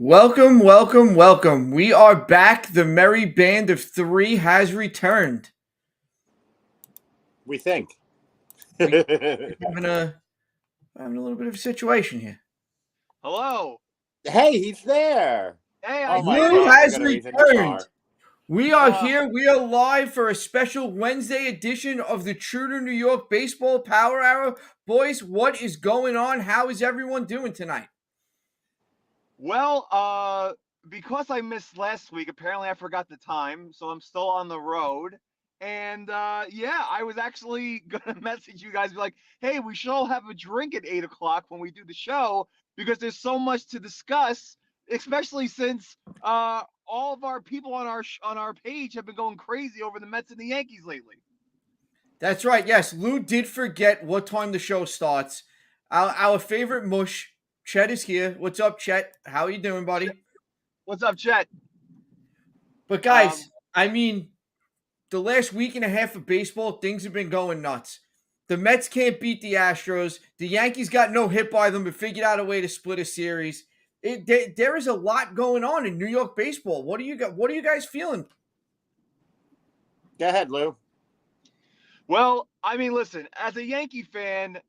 Welcome, welcome, welcome. We are back. The merry band of three has returned. We think. We're having a little bit of a situation here. Hello. Hey, he's there. Hey, Oh I my did Lou it. God, we're has gonna be in the returned. car. We are Uh, here. We are live for a special Wednesday edition of the True to New York Baseball Power Hour. Boys, what is going on? How is everyone doing tonight? Well, because I missed last week, apparently I forgot the time, so I'm still on the road. And yeah, I was actually gonna message you guys, be like, "Hey, we should all have a drink at 8 o'clock when we do the show because there's so much to discuss, especially since all of our people on our page have been going crazy over the Mets and the Yankees lately." That's right. Yes, Lou did forget what time the show starts. Our favorite mush, Chet, is here. What's up, Chet? How are you doing, buddy? What's up, Chet? But Um, guys, I mean, the last week and a half of baseball, things have been going nuts. The Mets can't beat the Astros. The Yankees got no hit by them, but figured out a way to split a series. There is a lot going on in New York baseball. What do you got? What are you guys feeling? Go ahead, Lou. well, I mean, listen, as a Yankee fan,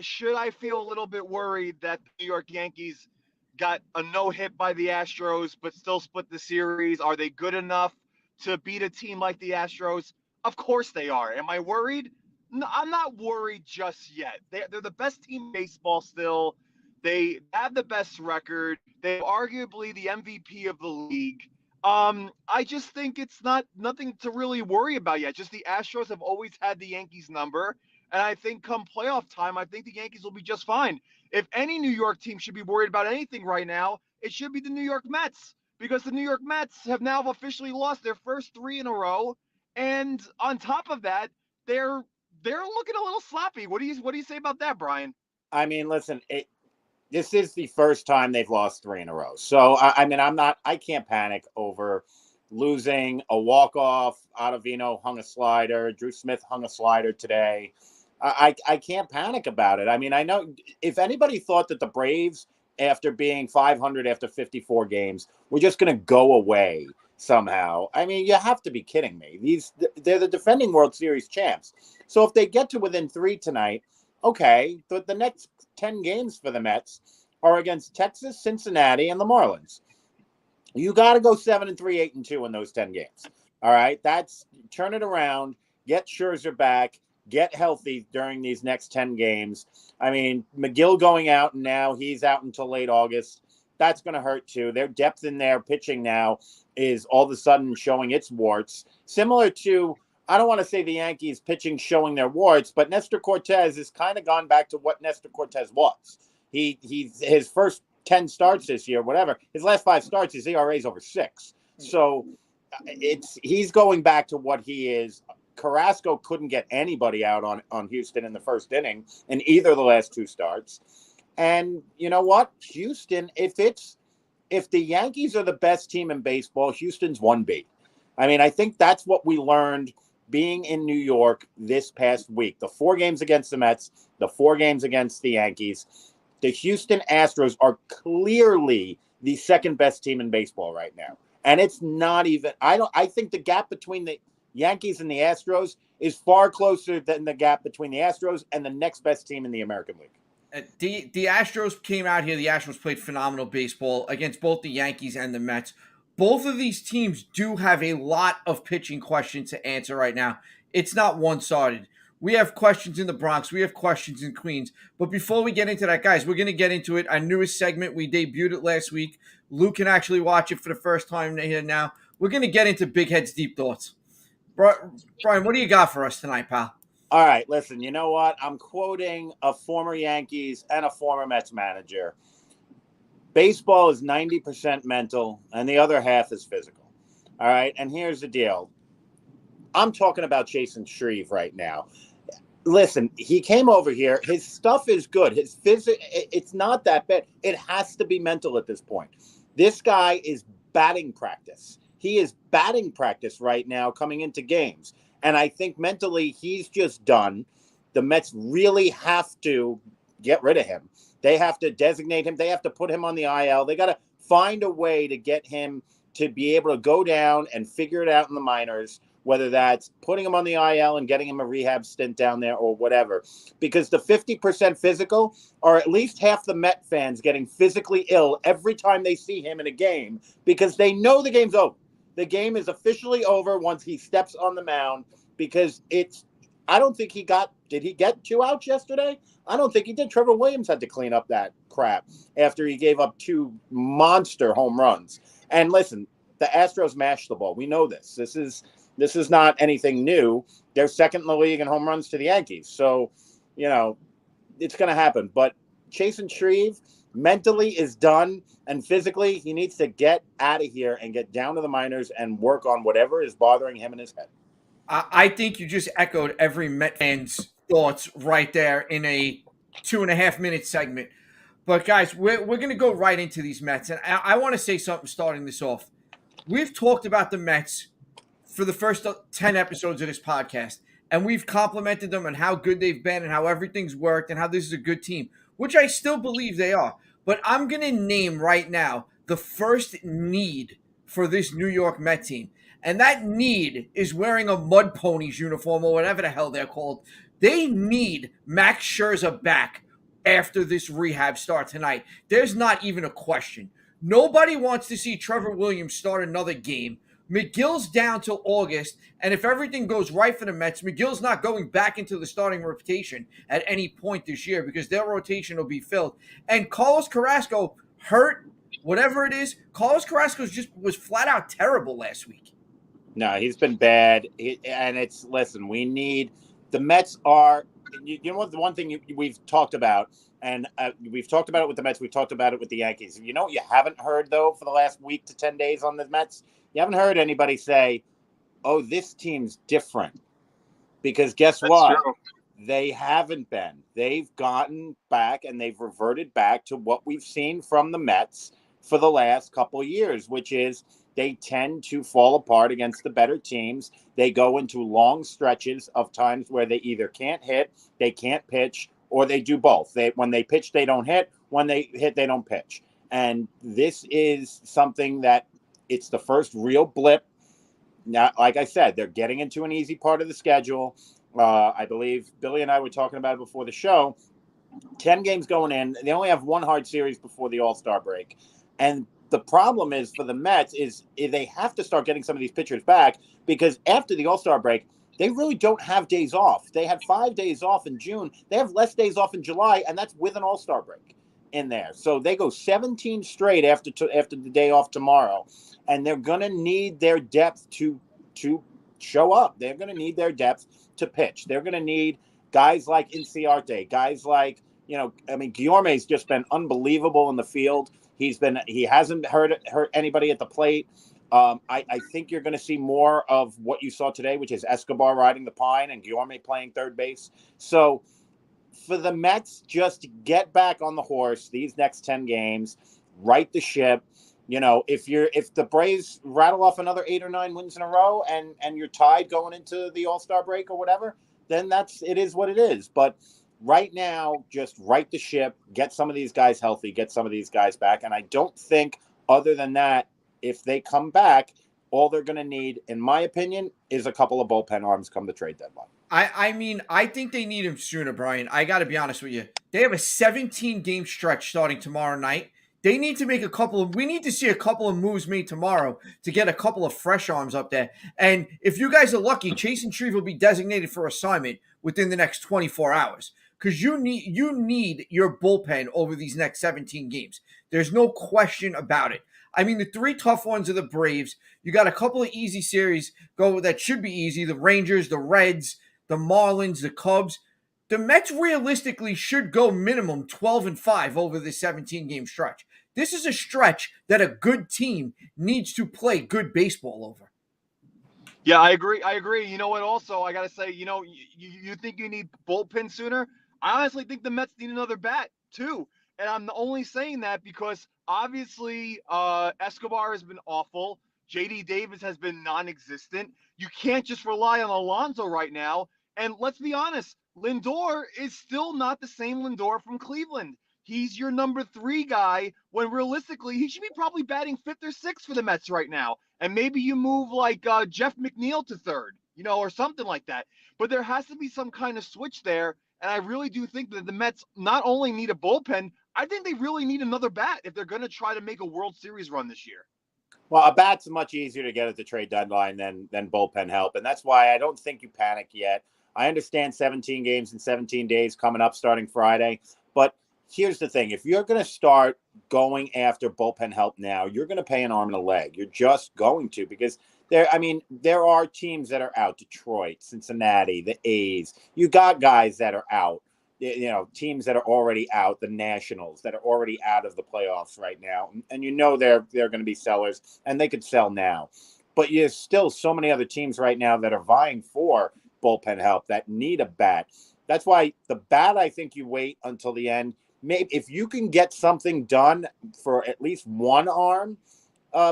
should I feel a little bit worried that the New York Yankees got a no hit by the Astros but still split the series? Are they good enough to beat a team like the Astros? Of course they are. Am I worried? No, I'm not worried just yet. They're the best team in baseball still. They have the best record. They're arguably the MVP of the league. I just think it's nothing to really worry about yet. Just the Astros have always had the Yankees number. And I think come playoff time, I think the Yankees will be just fine. If any New York team should be worried about anything right now, it should be the New York Mets because the New York Mets have now officially lost their first three in a row. And on top of that, they're looking a little sloppy. What do you say about that, Brian? I mean, listen, this is the first time they've lost three in a row. So I mean, I can't panic over losing a walk-off. Ottavino hung a slider. Drew Smith hung a slider today. I can't panic about it. I mean, I know if anybody thought that the Braves, after being 500 after 54 games, were just going to go away somehow. I mean, you have to be kidding me. They're the defending World Series champs. So if they get to within three tonight, okay, the next 10 games for the Mets are against Texas, Cincinnati, and the Marlins. You got to go 7-3, 8-2 in those 10 games. All right, that's turn it around, get Scherzer back, get healthy during these next 10 games. I mean, McGill going out, and now he's out until late August. That's going to hurt too. Their depth in their pitching now is all of a sudden showing its warts. Similar to, I don't want to say the Yankees pitching showing their warts, but Nestor Cortez has kind of gone back to what Nestor Cortez was. He's his first 10 starts this year, whatever. His last 5 starts, his ERA is over 6. So he's going back to what he is. Carrasco couldn't get anybody out on Houston in the first inning in either of the last 2 starts. And you know what? Houston, if the Yankees are the best team in baseball, Houston's 1B. I mean, I think that's what we learned being in New York this past week. The 4 games against the Mets, the 4 games against the Yankees. The Houston Astros are clearly the second best team in baseball right now. And it's not even, I think the gap between the Yankees and the Astros is far closer than the gap between the Astros and the next best team in the American League. The Astros came out here. The Astros played phenomenal baseball against both the Yankees and the Mets. Both of these teams do have a lot of pitching questions to answer right now. It's not one-sided. We have questions in the Bronx. We have questions in Queens. But before we get into that, guys, we're going to get into it. Our newest segment, we debuted it last week. Luke can actually watch it for the first time here now. We're going to get into Big Head's Deep Thoughts. Brian, what do you got for us tonight, pal? All right, listen, you know what? I'm quoting a former Yankees and a former Mets manager. Baseball is 90% mental, and the other half is physical. All right, and here's the deal. I'm talking about Jason Shreve right now. Listen, he came over here. His stuff is good. His it's not that bad. It has to be mental at this point. This guy is batting practice. He is batting practice right now coming into games. And I think mentally he's just done. The Mets really have to get rid of him. They have to designate him. They have to put him on the IL. They got to find a way to get him to be able to go down and figure it out in the minors, whether that's putting him on the IL and getting him a rehab stint down there or whatever. Because the 50% physical are at least half the Met fans getting physically ill every time they see him in a game because they know the game's over. The game is officially over once he steps on the mound because I don't think did he get 2 outs yesterday? I don't think he did. Trevor Williams had to clean up that crap after he gave up 2 monster home runs. And listen, the Astros mashed the ball. We know this. This is not anything new. They're second in the league in home runs to the Yankees. So, it's going to happen. But Chasen Shreve mentally is done, and physically he needs to get out of here and get down to the minors and work on whatever is bothering him in his head. I think you just echoed every Met fan's thoughts right there in a 2.5-minute segment. But guys, we're going to go right into these Mets, and I want to say something starting this off. We've talked about the Mets for the first 10 episodes of this podcast, and we've complimented them on how good they've been and how everything's worked and how this is a good team, which I still believe they are. But I'm going to name right now the first need for this New York Met team. And that need is wearing a Mud Ponies uniform or whatever the hell they're called. They need Max Scherzer back after this rehab start tonight. There's not even a question. Nobody wants to see Trevor Williams start another game. McGill's down till August, and if everything goes right for the Mets, McGill's not going back into the starting rotation at any point this year because their rotation will be filled. And Carlos Carrasco hurt, whatever it is. Carlos Carrasco was flat out terrible last week. No, he's been bad. Listen, we need the Mets are. You know what? The one thing we've talked about, and we've talked about it with the Mets. We've talked about it with the Yankees. You know what you haven't heard though for the last week to 10 days on the Mets? You haven't heard anybody say, "Oh, this team's different," because guess what? True. They haven't been. They've gotten back and they've reverted back to what we've seen from the Mets for the last couple of years, which is they tend to fall apart against the better teams. They go into long stretches of times where they either can't hit, they can't pitch, or they do both. When they pitch, they don't hit. When they hit, they don't pitch. And this is something that it's the first real blip. Now, like I said, they're getting into an easy part of the schedule. I believe Billy and I were talking about it before the show. 10 games going in. They only have one hard series before the All-Star break. And the problem is for the Mets is they have to start getting some of these pitchers back because after the All-Star break, they really don't have days off. They had 5 days off in June. They have less days off in July, and that's with an All-Star break in there. So they go 17 straight after the day off tomorrow, and they're going to need their depth to show up. They're going to need their depth to pitch. They're going to need guys like Inciarte, guys like, Guillorme's just been unbelievable in the field. He hasn't hurt anybody at the plate. I think you're going to see more of what you saw today, which is Escobar riding the pine and Guillorme playing third base. So for the Mets, just get back on the horse these next 10 games, right the ship. If the Braves rattle off another 8 or 9 wins in a row and you're tied going into the All-Star break or whatever, then it is what it is. But right now, just right the ship, get some of these guys healthy, get some of these guys back. And I don't think other than that, if they come back, all they're going to need, in my opinion, is a couple of bullpen arms come the trade deadline. I think they need him sooner, Brian. I got to be honest with you. They have a 17-game stretch starting tomorrow night. We need to see a couple of moves made tomorrow to get a couple of fresh arms up there. And if you guys are lucky, Chasen Shreve will be designated for assignment within the next 24 hours because you need your bullpen over these next 17 games. There's no question about it. I mean, the 3 tough ones are the Braves. You got a couple of easy series that should be easy. The Rangers, the Reds, the Marlins, the Cubs. The Mets realistically should go minimum 12-5 over this 17-game stretch. This is a stretch that a good team needs to play good baseball over. Yeah, I agree. You know what? Also, I got to say, you think you need bullpen sooner? I honestly think the Mets need another bat, too. And I'm only saying that because obviously Escobar has been awful. J.D. Davis has been non-existent. You can't just rely on Alonso right now. And let's be honest, Lindor is still not the same Lindor from Cleveland. he's your number 3 guy when realistically he should be probably batting 5th or 6th for the Mets right now. And maybe you move like Jeff McNeil to 3rd, or something like that. But there has to be some kind of switch there. And I really do think that the Mets not only need a bullpen, I think they really need another bat if they're going to try to make a World Series run this year. Well, a bat's much easier to get at the trade deadline than bullpen help, and that's why I don't think you panic yet. I understand 17 games in 17 days coming up starting Friday, but here's the thing: if you're going to start going after bullpen help now, you're going to pay an arm and a leg. You're just going to, because there are teams that are out: Detroit, Cincinnati, the A's. You got guys that are out. Teams that are already out, the Nationals that are already out of the playoffs right now, and they're going to be sellers, and they could sell now. But there's still so many other teams right now that are vying for bullpen help that need a bat. That's why the bat, I think you wait until the end. Maybe if you can get something done for at least one arm,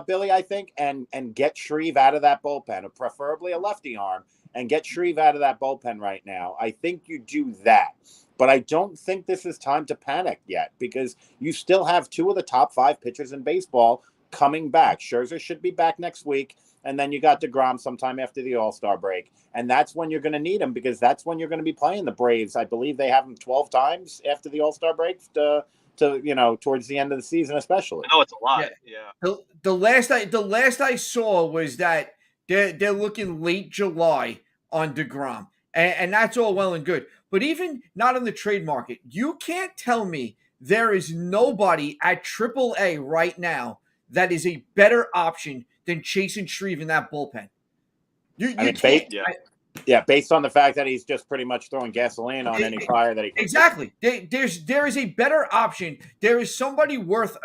Billy, I think, and get Shreve out of that bullpen, or preferably a lefty arm, and get Shreve out of that bullpen right now. I think you do that. But I don't think this is time to panic yet, because you still have 2 of the top 5 pitchers in baseball coming back. Scherzer should be back next week, and then you got DeGrom sometime after the All-Star break. And that's when you're going to need him, because that's when you're going to be playing the Braves. I believe they have him 12 times after the All-Star break to towards the end of the season, especially. I know it's a lot. Yeah. The last I saw was that they're looking late July on DeGrom, and that's all well and good. But even not in the trade market, you can't tell me there is nobody at AAA right now that is a better option than Chase Shreve in that bullpen. You can't. Based on the fact that he's just pretty much throwing gasoline on any fire that he can. Exactly. There is a better option. There is somebody worth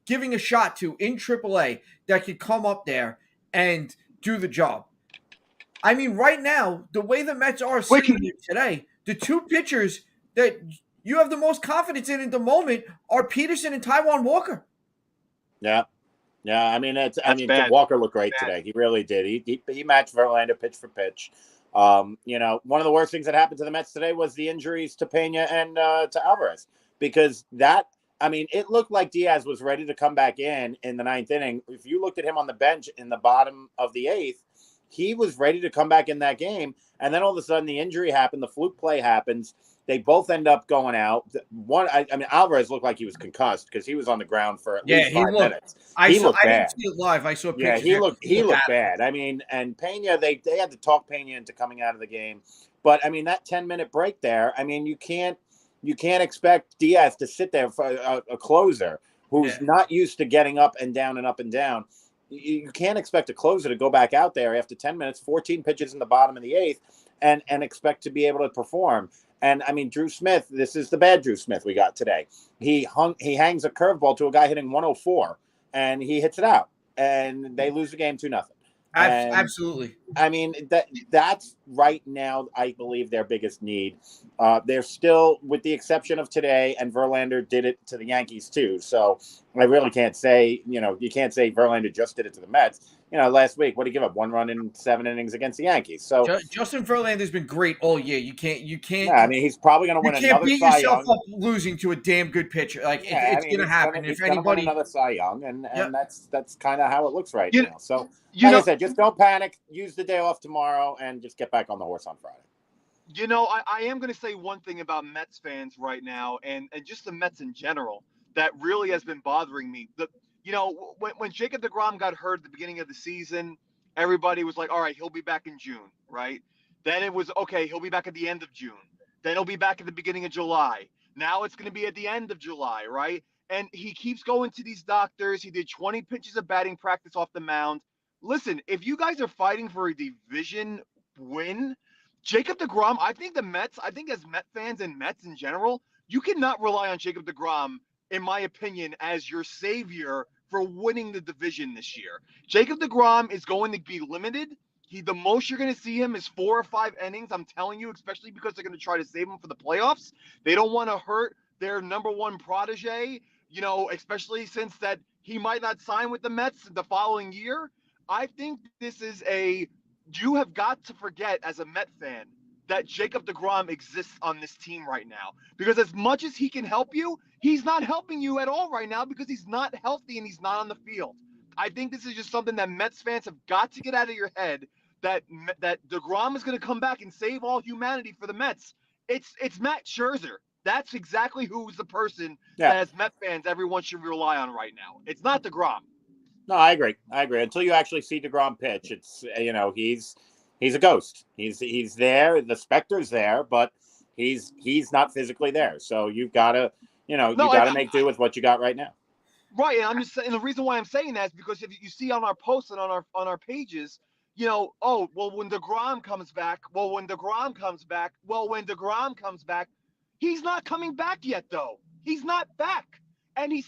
giving a shot to in AAA that could come up there and do the job. I mean, right now, the way the Mets are sitting here today, the 2 pitchers that you have the most confidence in at the moment are Peterson and Taijuan Walker. Yeah. I mean, bad. Walker looked great today. He really did. He matched Verlander pitch for pitch. One of the worst things that happened to the Mets today was the injuries to Pena and to Alvarez, because it looked like Diaz was ready to come back in the 9th inning. If you looked at him on the bench in the bottom of the 8th, he was ready to come back in that game. And then all of a sudden the injury happened. The fluke play happens. They both end up going out. Alvarez looked like he was concussed, because he was on the ground for at least 5 minutes. He looked bad. I didn't see it live. I saw pictures. Yeah, he looked bad. And Pena, they had to talk Pena into coming out of the game. But that 10-minute break there, you can't expect Diaz to sit there for a closer who's not used to getting up and down and up and down. You can't expect a closer to go back out there after 10 minutes, 14 pitches in the bottom of the 8th, and expect to be able to perform. And Drew Smith, this is the bad Drew Smith we got today. He hangs a curveball to a guy hitting 104, and he hits it out, and they lose the game 2-0. Absolutely. That's right now, I believe, their biggest need. They're still, with the exception of today, and Verlander did it to the Yankees too. So I really can't say, you can't say Verlander just did it to the Mets. Last week, what did he give up? 1 run in 7 innings against the Yankees. So Justin Verlander's been great all year. You can't. Yeah, he's probably going to win another Cy Young. You can't beat yourself up losing to a damn good pitcher. It's going to happen. If anybody, win another Cy Young, and that's kind of how it looks right now. So, I said, just don't panic. Use the day off tomorrow, and just get back on the horse on Friday. I am going to say one thing about Mets fans right now, and just the Mets in general, that really has been bothering me. When Jacob DeGrom got hurt at the beginning of the season, everybody was like, all right, he'll be back in June, right? Then it was, okay, he'll be back at the end of June. Then he'll be back at the beginning of July. Now it's going to be at the end of July, right? And he keeps going to these doctors. He did 20 pitches of batting practice off the mound. Listen, if you guys are fighting for a division win, Jacob DeGrom, I think as Met fans and Mets in general, you cannot rely on Jacob DeGrom, in my opinion, as your savior for winning the division this year. Jacob DeGrom is going to be limited. The most you're going to see him is 4 or 5 innings. I'm telling you, especially because they're going to try to save him for the playoffs. They don't want to hurt their number 1 protege, especially since that he might not sign with the Mets the following year. I think this is you have got to forget, as a Met fan, that Jacob deGrom exists on this team right now. Because as much as he can help you, he's not helping you at all right now because he's not healthy and he's not on the field. I think this is just something that Mets fans have got to get out of your head, that deGrom is going to come back and save all humanity for the Mets. It's Matt Scherzer. That's exactly who's the person that as Met fans everyone should rely on right now. It's not deGrom. No, I agree. Until you actually see deGrom pitch, it's he's a ghost. He's there. The specter's there, but he's not physically there. So you've got to make do with what you got right now. Right, and I'm just saying the reason why I'm saying that is because if you see on our posts and on our pages, when deGrom comes back, he's not coming back yet though. He's not back, and he's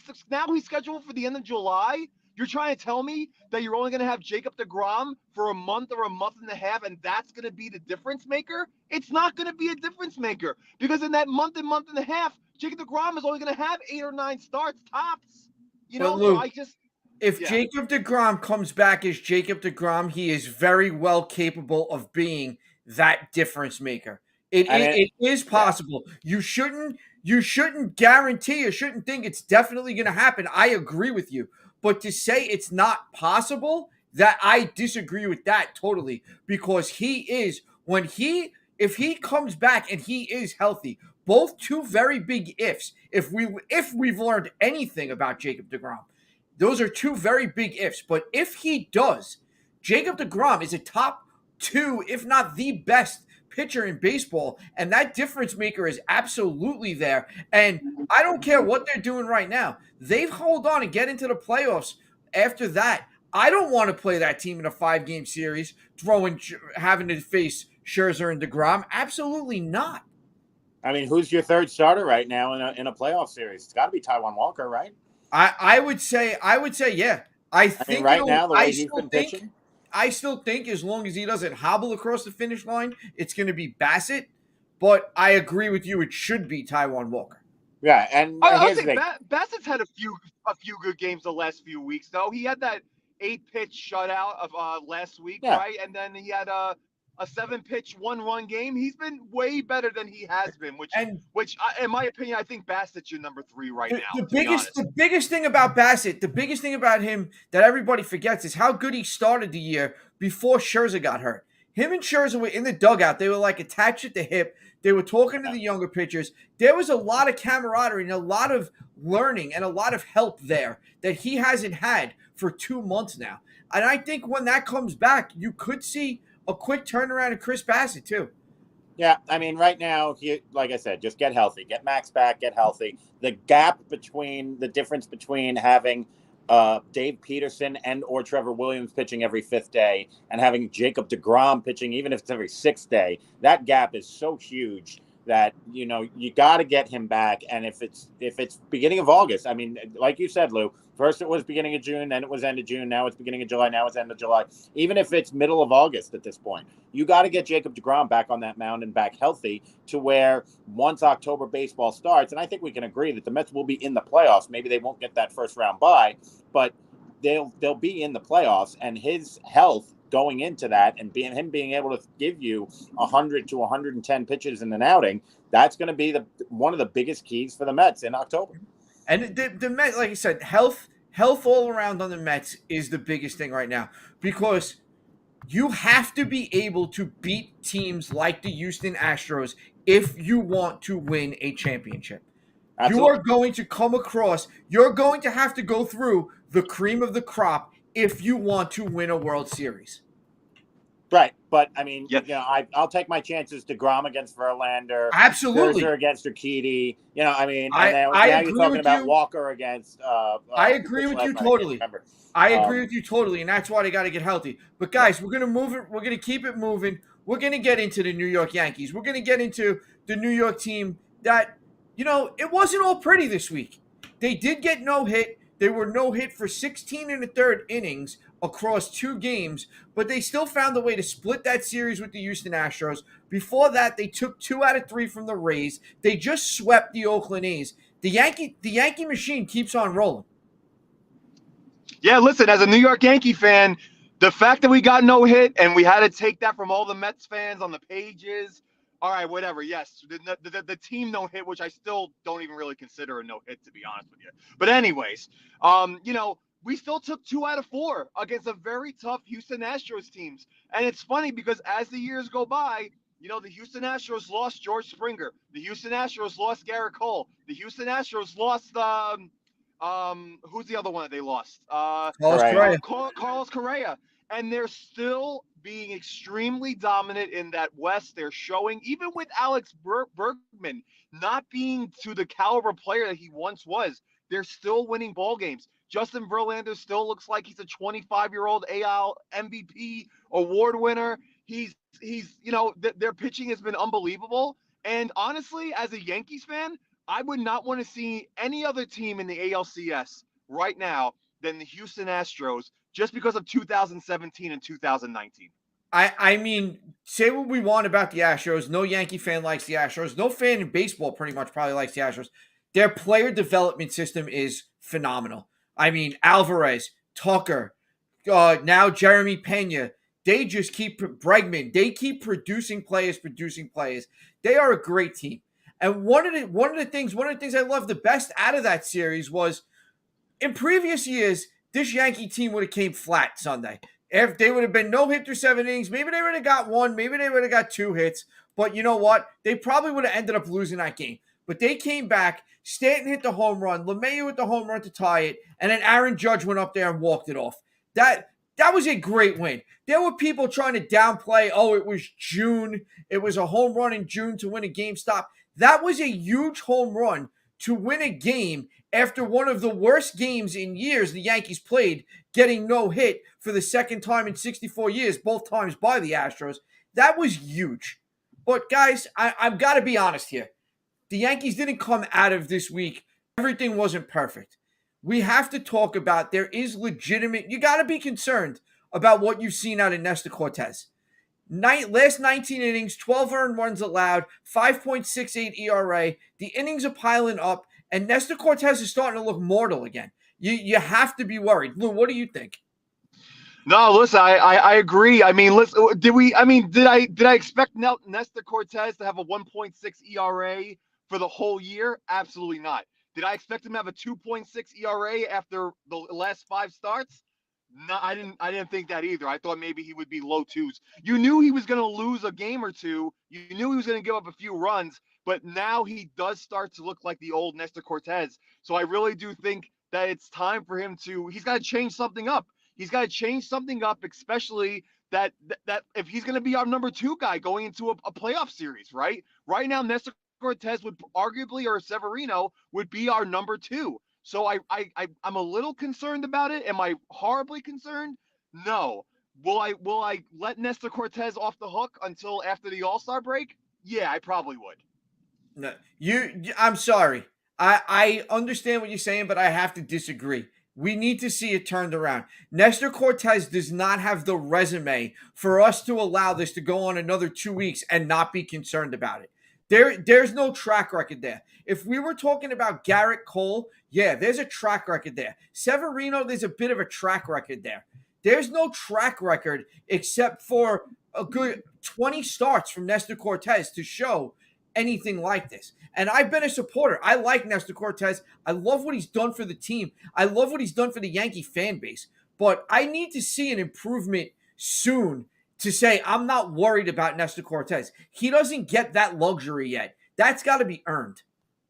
scheduled for the end of July. You're trying to tell me that you're only going to have Jacob deGrom for a month or a month and a half, and that's going to be the difference maker? It's not going to be a difference maker because in that month and a half, Jacob deGrom is only going to have 8 or 9 starts tops. Luke, if Jacob deGrom comes back as Jacob deGrom, he is very well capable of being that difference maker. It is possible. Yeah. You shouldn't guarantee, you shouldn't think it's definitely going to happen. I agree with you. But to say it's not possible, that I disagree with that totally, because if he comes back and he is healthy, both two very big ifs. If we've learned anything about Jacob deGrom, those are two very big ifs. But if he does, Jacob deGrom is a top 2, if not the best pitcher in baseball, and that difference maker is absolutely there. And I don't care what they're doing right now. They've hold on and get into the playoffs. After that, I don't want to play that team in a 5-game series, having to face Scherzer and deGrom. Absolutely not. I mean, who's your third starter right now in a playoff series? It's got to be Taijuan Walker, right? I would say, yeah. I think right now the way he's been pitching. I still think as long as he doesn't hobble across the finish line, it's going to be Bassett. But I agree with you; it should be Taijuan Walker. Yeah, and I think Bassett's had a few good games the last few weeks. Though he had that 8-pitch shutout of last week, right? And then he had a 7-pitch 1-run game. He's been way better than he has been, which in my opinion, I think Bassett's your number 3 right now. The biggest thing about Bassett, the biggest thing about him that everybody forgets is how good he started the year before Scherzer got hurt. Him and Scherzer were in the dugout. They were like attached at the hip. They were talking to the younger pitchers. There was a lot of camaraderie and a lot of learning and a lot of help there that he hasn't had for 2 months now. And I think when that comes back, you could see a quick turnaround of Chris Bassett too. Yeah, I mean, right now, like I said, just get healthy, get Max back, get healthy. The difference between having Dave Peterson and or Trevor Williams pitching every 5th day and having Jacob deGrom pitching even if it's every 6th day, that gap is so huge that you got to get him back. And if it's beginning of August, I mean, like you said, Lou, first it was beginning of June, then it was end of June, now it's beginning of July, now it's end of July. Even if it's middle of August at this point, you got to get Jacob deGrom back on that mound and back healthy to where once October baseball starts, and I think we can agree that the Mets will be in the playoffs. Maybe they won't get that first round bye, but they'll be in the playoffs, and his health going into that and him being able to give you 100 to 110 pitches in an outing, that's going to be one of the biggest keys for the Mets in October. And the Mets, like I said, health all around on the Mets is the biggest thing right now, because you have to be able to beat teams like the Houston Astros if you want to win a championship. Absolutely. You are going to come across, you're going to have to go through the cream of the crop if you want to win a World Series. Right, but I mean, I'll take my chances. deGrom against Verlander, absolutely. Scherzer against Urquidy. I mean, now you're talking about Walker against. I agree with you totally. I agree with you totally, and that's why they got to get healthy. But guys, we're gonna move it. We're gonna keep it moving. We're gonna get into the New York Yankees. We're gonna get into the New York team that it wasn't all pretty this week. They did get no hit. They were no hit for 16 1/3 innings across 2 games, but they still found a way to split that series with the Houston Astros. Before that, they took 2 out of 3 from the Rays. They just swept the Oakland A's. The Yankee machine keeps on rolling. Yeah, listen, as a New York Yankee fan, the fact that we got no hit and we had to take that from all the Mets fans on the pages, All right, whatever. Yes, the team no hit, which I still don't even really consider a no hit, to be honest with you. But anyways, we still took 2 out of 4 against a very tough Houston Astros teams, and it's funny because as the years go by, the Houston Astros lost George Springer, the Houston Astros lost Garrett Cole, the Houston Astros lost who's the other one that they lost? Carlos Correa. Correa. Carlos Correa, and they're still being extremely dominant in that West. They're showing, even with Alex Bergman not being to the caliber player that he once was, they're still winning ball games. Justin Verlander still looks like he's a 25-year-old AL MVP award winner. Their pitching has been unbelievable. And honestly, as a Yankees fan, I would not want to see any other team in the ALCS right now than the Houston Astros, just because of 2017 and 2019. I mean, say what we want about the Astros. No Yankee fan likes the Astros. No fan in baseball pretty much probably likes the Astros. Their player development system is phenomenal. I mean, Alvarez, Tucker, now Jeremy Pena. They just keep Bregman. They keep producing players. They are a great team. And one of the things I love the best out of that series was in previous years, this Yankee team would have came flat Sunday. If they would have been no hit through 7 innings, maybe they would have got one, maybe they would have got 2 hits. But you know what? They probably would have ended up losing that game. But they came back. Stanton hit the home run. LeMahieu hit the home run to tie it. And then Aaron Judge went up there and walked it off. That was a great win. There were people trying to downplay, oh, it was June. It was a home run in June to win a game. Stop. That was a huge home run to win a game after one of the worst games in years the Yankees played, getting no hit for the second time in 64 years, both times by the Astros. That was huge. But guys, I've got to be honest here. The Yankees didn't come out of this week. Everything wasn't perfect. We have to talk about there is legitimate, you got to be concerned about what you've seen out of Nestor Cortez. Last 19 innings, 12 earned runs allowed, 5.68 ERA. The innings are piling up, and Nestor Cortez is starting to look mortal again. You have to be worried. Lou, what do you think? No, listen, I agree. I mean, did I expect Nestor Cortez to have a 1.6 ERA for the whole year? Absolutely not. Did I expect him to have a 2.6 ERA after the last 5 starts? No, I didn't think that either. I thought maybe he would be low twos. You knew he was going to lose a game or two. You knew he was going to give up a few runs, but now he does start to look like the old Nestor Cortez. So I really do think that it's time for him he's got to change something up. He's got to change something up, especially that if he's going to be our number 2 guy going into a playoff series, right? Right now, Nestor Cortez would arguably, or Severino would be our number 2. So I'm a little concerned about it. Am I horribly concerned? No. Will I let Nestor Cortez off the hook until after the All-Star break? Yeah, I probably would. No, I'm sorry. I understand what you're saying, but I have to disagree. We need to see it turned around. Nestor Cortez does not have the resume for us to allow this to go on another 2 weeks and not be concerned about it. There's no track record there. If we were talking about Garrett Cole, yeah, there's a track record there. Severino, there's a bit of a track record there. There's no track record except for a good 20 starts from Nestor Cortez to show anything like this. And I've been a supporter. I like Nestor Cortez. I love what he's done for the team. I love what he's done for the Yankee fan base. But I need to see an improvement soon to say I'm not worried about Nestor Cortez. He doesn't get that luxury yet. That's got to be earned.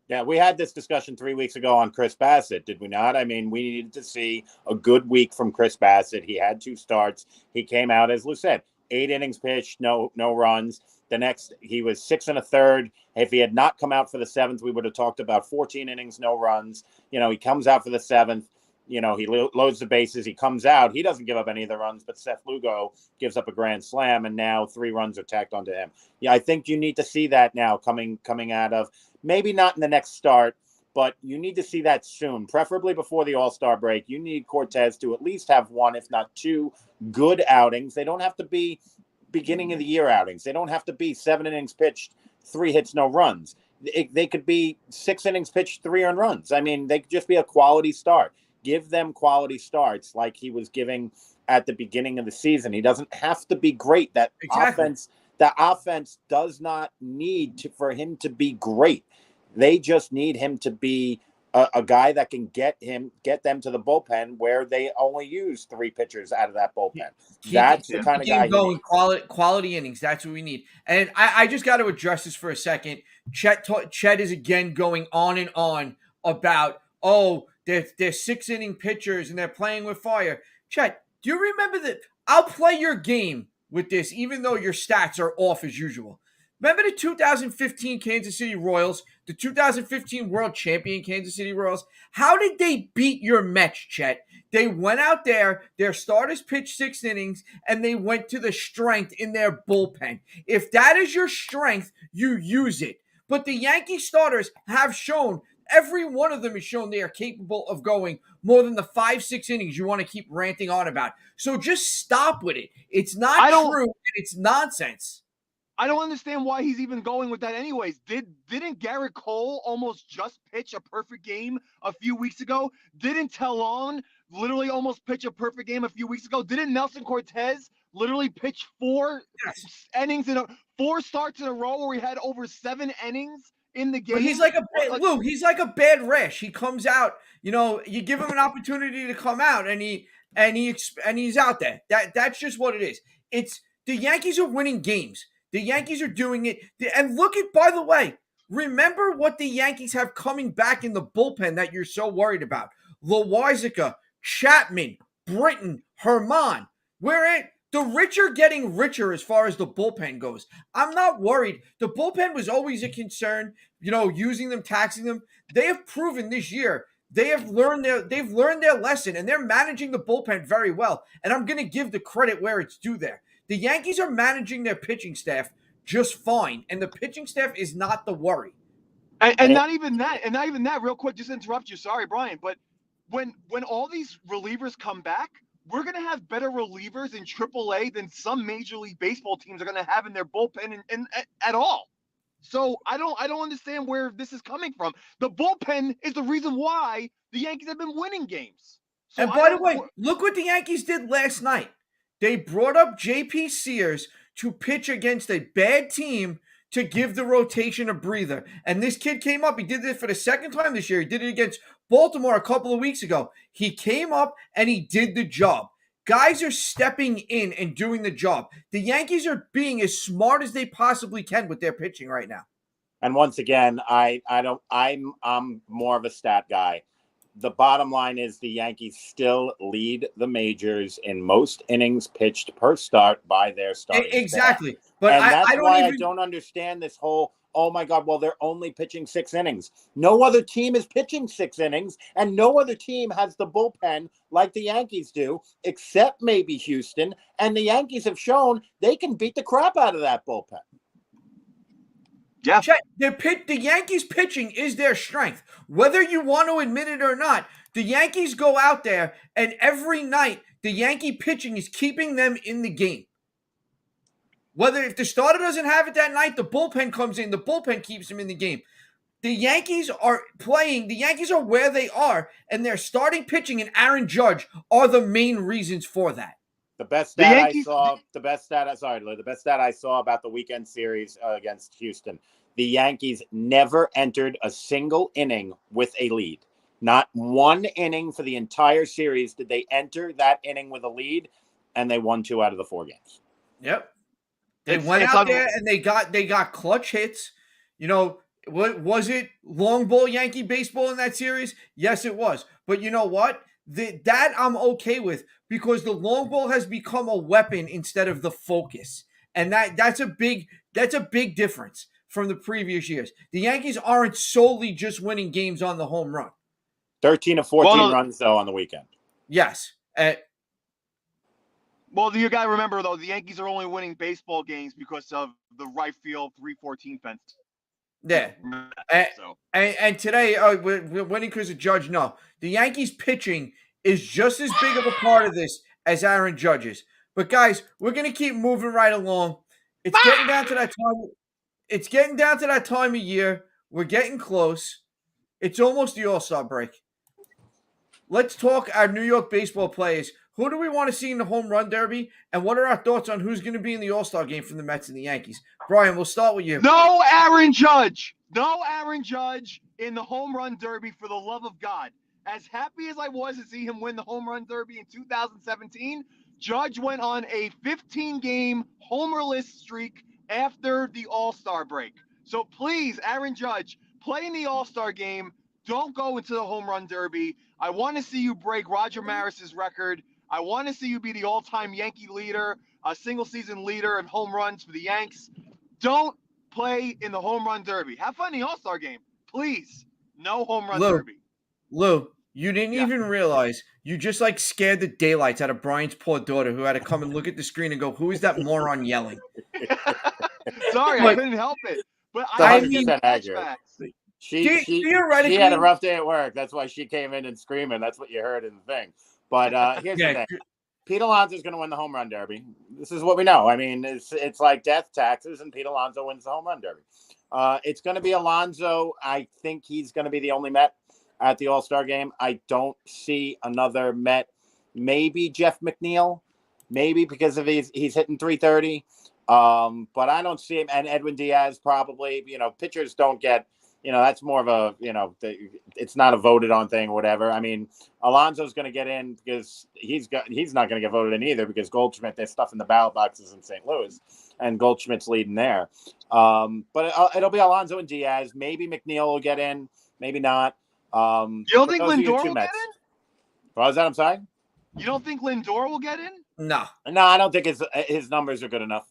Yeah, we had this discussion 3 weeks ago on Chris Bassett, did we not? I mean, we needed to see a good week from Chris Bassett. He had 2 starts. He came out, as Lou said, 8 innings pitched, no runs. The next, he was 6 1/3. If he had not come out for the 7th, we would have talked about 14 innings, no runs. He comes out for the 7th. He loads the bases. He comes out. He doesn't give up any of the runs, but Seth Lugo gives up a grand slam, and now 3 runs are tacked onto him. Yeah, I think you need to see that now coming out of, maybe not in the next start, but you need to see that soon, preferably before the All-Star break. You need Cortez to at least have 1, if not 2, good outings. They don't have to be beginning of the year outings. They don't have to be 7 innings pitched, 3 hits, no runs. They could be 6 innings pitched, 3 earned runs. I mean, they could just be a quality start. Give them quality starts like he was giving at the beginning of the season. He doesn't have to be great. That Exactly. offense The offense does not need for him to be great. They just need him to be a guy that can get them to the bullpen where they only use 3 pitchers out of that bullpen. That's the Keep kind the of guy game you going, need. quality innings. That's what we need. And I just got to address this for a second. Chet is again going on and on about, oh, they're 6 inning pitchers and they're playing with fire. Chet, do you remember that? I'll play your game with this, even though your stats are off as usual. Remember the 2015 Kansas City Royals, the 2015 World Champion Kansas City Royals? How did they beat your Mets, Chet? They went out there, their starters pitched 6 innings, and they went to the strength in their bullpen. If that is your strength, you use it. But the Yankee starters have shown, every one of them has shown they are capable of going more than the 5-6 innings you want to keep ranting on about. So just stop with it. It's not I don't true, and it's nonsense. I don't understand why he's even going with that anyways. Didn't Garrett Cole almost just pitch a perfect game a few weeks ago? Didn't Talon literally almost pitch a perfect game a few weeks ago? Didn't Nelson Cortez literally pitch 4 Yes. innings 4 starts in a row where he had over 7 innings in the But he's game? like Lou. He's like a bad rash. He comes out. You give him an opportunity to come out, and he's out there. That's just what it is. It's the Yankees are winning games. The Yankees are doing it. And look at, by the way, remember what the Yankees have coming back in the bullpen that you're so worried about. Loizica, Chapman, Britton, Herman. The rich are getting richer as far as the bullpen goes. I'm not worried. The bullpen was always a concern, using them, taxing them. They have proven this year they've learned their lesson, and they're managing the bullpen very well. And I'm going to give the credit where it's due there. The Yankees are managing their pitching staff just fine, and the pitching staff is not the worry. And not even that, real quick, just to interrupt you. Sorry, Brian, but when all these relievers come back, we're gonna have better relievers in AAA than some Major League Baseball teams are gonna have in their bullpen at all. So I don't understand where this is coming from. The bullpen is the reason why the Yankees have been winning games. So And by the way, look what the Yankees did last night. They brought up J.P. Sears to pitch against a bad team to give the rotation a breather. And this kid came up. He did it for the second time this year. He did it against Baltimore a couple of weeks ago. He came up and he did the job. Guys are stepping in and doing the job. The Yankees are being as smart as they possibly can with their pitching right now. And once again, I'm more of a stat guy. The bottom line is the Yankees still lead the majors in most innings pitched per start by their starters. Exactly. But and that's why I even don't understand this whole, oh my God, well, they're only pitching 6 innings. No other team is pitching 6 innings, and no other team has the bullpen like the Yankees do, except maybe Houston. And the Yankees have shown they can beat the crap out of that bullpen. Yeah. The Yankees pitching is their strength. Whether you want to admit it or not, the Yankees go out there and every night the Yankee pitching is keeping them in the game. Whether if the starter doesn't have it that night, the bullpen comes in, the bullpen keeps them in the game. The Yankees are where they are, and their starting pitching and Aaron Judge are the main reasons for that. The best stat I saw about the weekend series against Houston, the Yankees never entered a single inning with a lead. Not one inning for the entire series did they enter that inning with a lead, and they won 2 out of the 4 games. Yep. They went out there and they got clutch hits. What was it? Long ball Yankee baseball in that series? Yes, it was. But you know what? That I'm okay with, because the long ball has become a weapon instead of the focus. And that's a big difference from the previous years. The Yankees aren't solely just winning games on the home run. 13 of 14 runs, though, on the weekend. Yes. Well, you got to remember, though, the Yankees are only winning baseball games because of the right field 314 fence. Yeah. And today, we're winning because of Judge. No. The Yankees pitching is just as big of a part of this as Aaron Judge's. But, guys, we're going to keep moving right along. It's getting down to that time. It's getting down to that time of year. We're getting close. It's almost the All-Star break. Let's talk our New York baseball players Who do we want to see in the home run derby? And what are our thoughts on who's going to be in the All-Star game from the Mets and the Yankees? Brian, we'll start with you. No Aaron Judge. No Aaron Judge in the home run derby, for the love of God. As happy as I was to see him win the home run derby in 2017, Judge went on a 15-game homerless streak after the All-Star break. So please, Aaron Judge, play in the All-Star game. Don't go into the home run derby. I want to see you break Roger Maris's record. I want to see you be the all-time Yankee leader, a single-season leader in home runs for the Yanks. Don't play in the home run derby. Have fun in the All-Star game, please. No home run derby. Lou, you didn't even realize you just like scared the daylights out of Brian's poor daughter, who had to come and look at the screen and go, "Who is that moron yelling?" Sorry, I couldn't help it. But I mean, accurate. She theoretically had a rough day at work. That's why she came in and screaming. That's what you heard in the thing. But here's the thing. Pete Alonso's going to win the home run derby. This is what we know. I mean, it's like death taxes, and Pete Alonso wins the home run derby. It's going to be Alonso. I think he's going to be the only Met at the All-Star game. I don't see another Met. Maybe Jeff McNeil, maybe because of he's hitting 330. But I don't see him. And Edwin Diaz probably. Pitchers don't get. That's more of a, it's not a voted on thing or whatever. I mean, Alonso's going to get in because he's not going to get voted in either because Goldschmidt, there's stuff in the ballot boxes in St. Louis and Goldschmidt's leading there. But it'll be Alonso and Diaz. Maybe McNeil will get in, maybe not. You don't think Lindor will get in? What was that? I'm sorry? You don't think Lindor will get in? No, I don't think his numbers are good enough.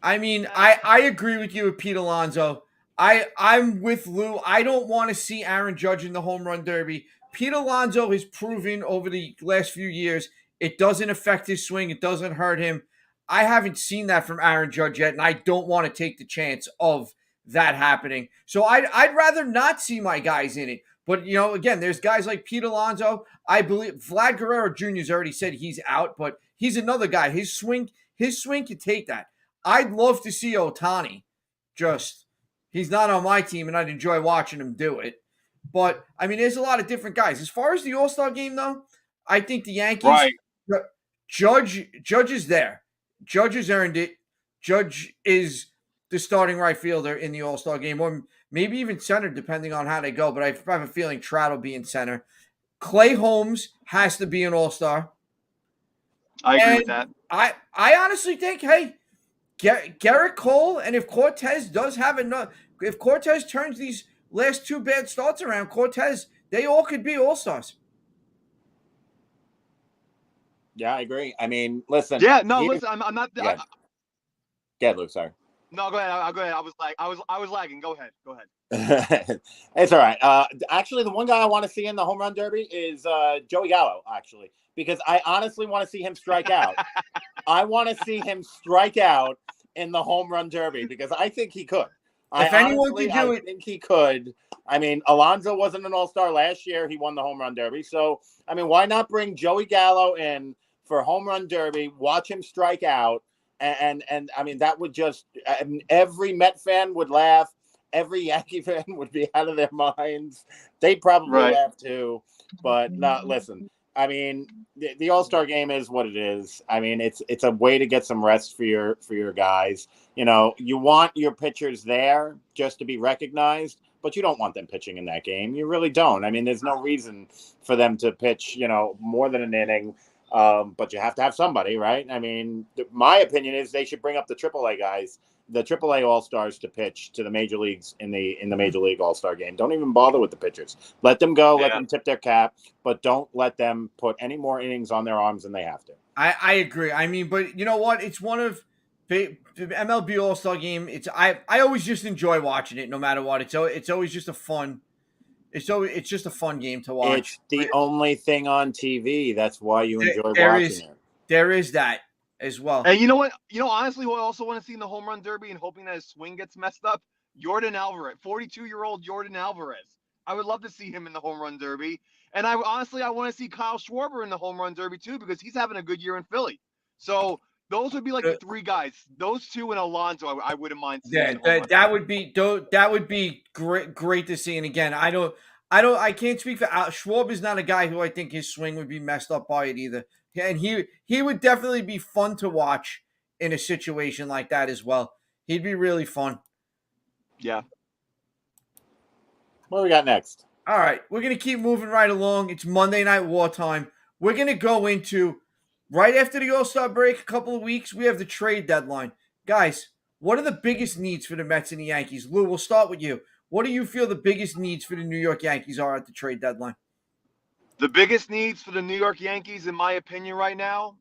I mean, I agree with you with Pete Alonso. I'm with Lou. I don't want to see Aaron Judge in the home run derby. Pete Alonso has proven over the last few years it doesn't affect his swing. It doesn't hurt him. I haven't seen that from Aaron Judge yet, and I don't want to take the chance of that happening. So I'd rather not see my guys in it. But, again, there's guys like Pete Alonso. I believe Vlad Guerrero Jr. has already said he's out, but he's another guy. His swing can take that. I'd love to see Ohtani. He's not on my team, and I'd enjoy watching him do it. But, I mean, there's a lot of different guys. As far as the All-Star game, though, I think the Yankees, right. Judge is there. Judge has earned it. Judge is the starting right fielder in the All-Star game, or maybe even center, depending on how they go. But I have a feeling Trout will be in center. Clay Holmes has to be an All-Star. I agree with that. I honestly think, hey, Garrett Cole, and if Cortez does have enough, if Cortez turns these last two bad starts around, they all could be All-Stars. Yeah, I agree. I mean, listen. Yeah, no, listen. I'm not. Go ahead, Luke. Sorry. No, go ahead. Go ahead. I was lagging. Go ahead. It's all right. Actually, the one guy I want to see in the home run derby is Joey Gallo. Actually, because I honestly want to see him strike out. I want to see him strike out in the home run derby because I think he could. If anyone could do it, I think he could. I mean, Alonso wasn't an All-Star last year. He won the home run derby. So, I mean, why not bring Joey Gallo in for home run derby, watch him strike out, and I mean, that would just every Met fan would laugh. Every Yankee fan would be out of their minds. They'd probably laugh too. But no, listen. I mean, the All-Star game is what it is. I mean, it's a way to get some rest for your guys. You want your pitchers there just to be recognized, but you don't want them pitching in that game. You really don't. I mean, there's no reason for them to pitch, more than an inning. But you have to have somebody, right? I mean, my opinion is they should bring up the AAA guys, the AAA All-Stars to pitch to the major leagues in the Major League All-Star game. Don't even bother with the pitchers. Let them go, let them tip their cap, but don't let them put any more innings on their arms than they have to. I agree. I mean, but you know what? It's one of the MLB All-Star game. I always just enjoy watching it no matter what. It's always just a fun It's just a fun game to watch. It's the only thing on TV. That's why you enjoy watching it. There is that as well. And you know what? Honestly, what I also want to see in the home run derby and hoping that his swing gets messed up, Yordan Alvarez, 42-year-old Yordan Alvarez. I would love to see him in the home run derby. And I want to see Kyle Schwarber in the home run derby too, because he's having a good year in Philly. So those would be like the three guys. Those two and Alonso, I wouldn't mind seeing. Yeah, that would be great to see. And again, I can't speak for Schwarber's not a guy who I think his swing would be messed up by it either. And he would definitely be fun to watch in a situation like that as well. He'd be really fun. Yeah. What do we got next? All right, we're going to keep moving right along. It's Monday Night War time. We're going to go into right after the All-Star break, a couple of weeks, we have the trade deadline. Guys, what are the biggest needs for the Mets and the Yankees? Lou, we'll start with you. What do you feel the biggest needs for the New York Yankees are at the trade deadline? The biggest needs for the New York Yankees, in my opinion, right now,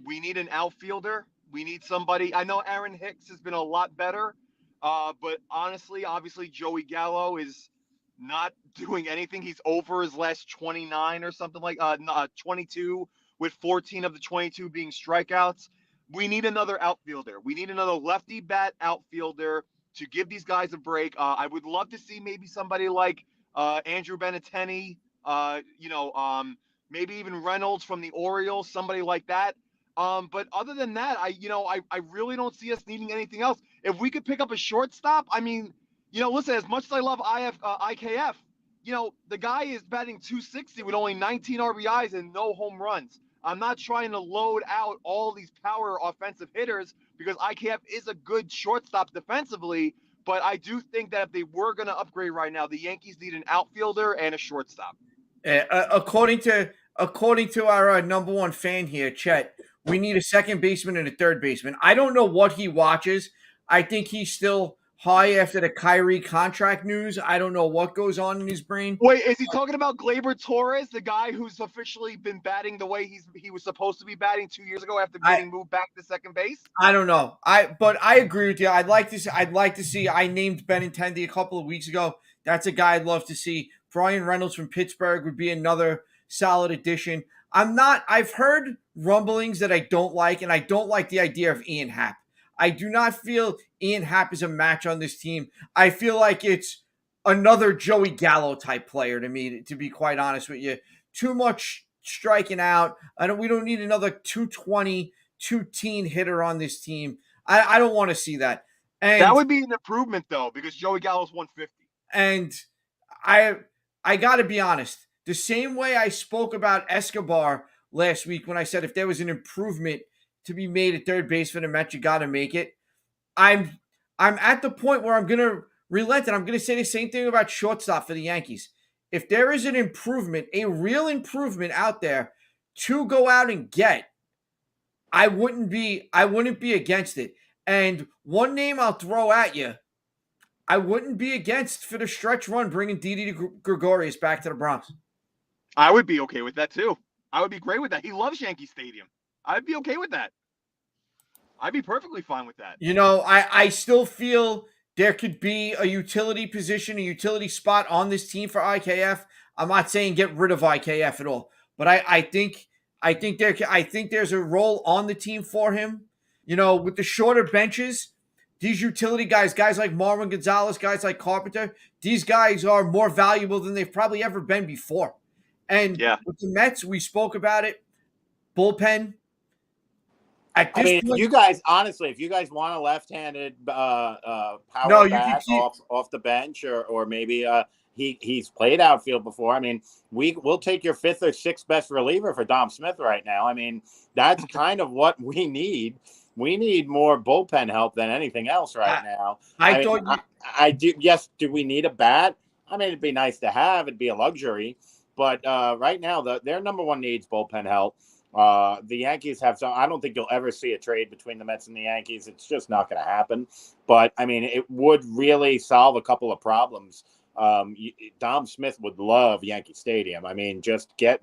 we need an outfielder. We need somebody. I know Aaron Hicks has been a lot better, but honestly, obviously, Joey Gallo is not doing anything. He's over his last 29 or something 22, with 14 of the 22 being strikeouts. We need another outfielder. We need another lefty bat outfielder to give these guys a break. I would love to see maybe somebody like Andrew Benintendi, maybe even Reynolds from the Orioles, somebody like that. But other than that, I really don't see us needing anything else. If we could pick up a shortstop, I mean, listen, as much as I love IKF, the guy is batting 260 with only 19 RBIs and no home runs. I'm not trying to load out all these power offensive hitters because IKF is a good shortstop defensively. But I do think that if they were going to upgrade right now, the Yankees need an outfielder and a shortstop. According to our number one fan here, Chet, we need a second baseman and a third baseman. I don't know what he watches. I think he's still high after the Kyrie contract news. I don't know what goes on in his brain. Wait, is he talking about Gleyber Torres, the guy who's officially been batting the way he was supposed to be batting 2 years ago after getting moved back to second base? I don't know. But I agree with you. I'd like to see. I named Benintendi a couple of weeks ago. That's a guy I'd love to see. Brian Reynolds from Pittsburgh would be another solid addition. I've heard rumblings that I don't like, and I don't like the idea of Ian Happ. I do not feel Ian Happ is a match on this team. I feel like it's another Joey Gallo type player to me, to be quite honest with you. Too much striking out. We don't need another 220, 2-teen hitter on this team. I don't want to see that. And that would be an improvement, though, because Joey Gallo's 150. And I got to be honest. The same way I spoke about Escobar last week when I said if there was an improvement to be made at third base for the Mets, you got to make it. I'm at the point where I'm going to relent, and I'm going to say the same thing about shortstop for the Yankees. If there is an improvement, a real improvement out there to go out and get, I wouldn't be against it. And one name I'll throw at you, I wouldn't be against for the stretch run bringing Didi Gregorius back to the Bronx. I would be okay with that too. I would be great with that. He loves Yankee Stadium. I'd be okay with that. I'd be perfectly fine with that. I still feel there could be a utility position, a utility spot on this team for IKF. I'm not saying get rid of IKF at all, but I think there's a role on the team for him. With the shorter benches, these utility guys like Marwin Gonzalez, guys like Carpenter, these guys are more valuable than they've probably ever been before. And with the Mets, we spoke about it. Bullpen. If you guys want a left-handed power bat off the bench, or maybe he's played outfield before. I mean, we'll take your fifth or sixth best reliever for Dom Smith right now. I mean, that's kind of what we need. We need more bullpen help than anything else right now. I do. Yes, do we need a bat? I mean, it'd be nice to have. It'd be a luxury. But right now, their number one needs bullpen help. The Yankees have some. I don't think you'll ever see a trade between the Mets and the Yankees. It's just not going to happen. But I mean, it would really solve a couple of problems. Dom Smith would love Yankee Stadium. I mean, just hit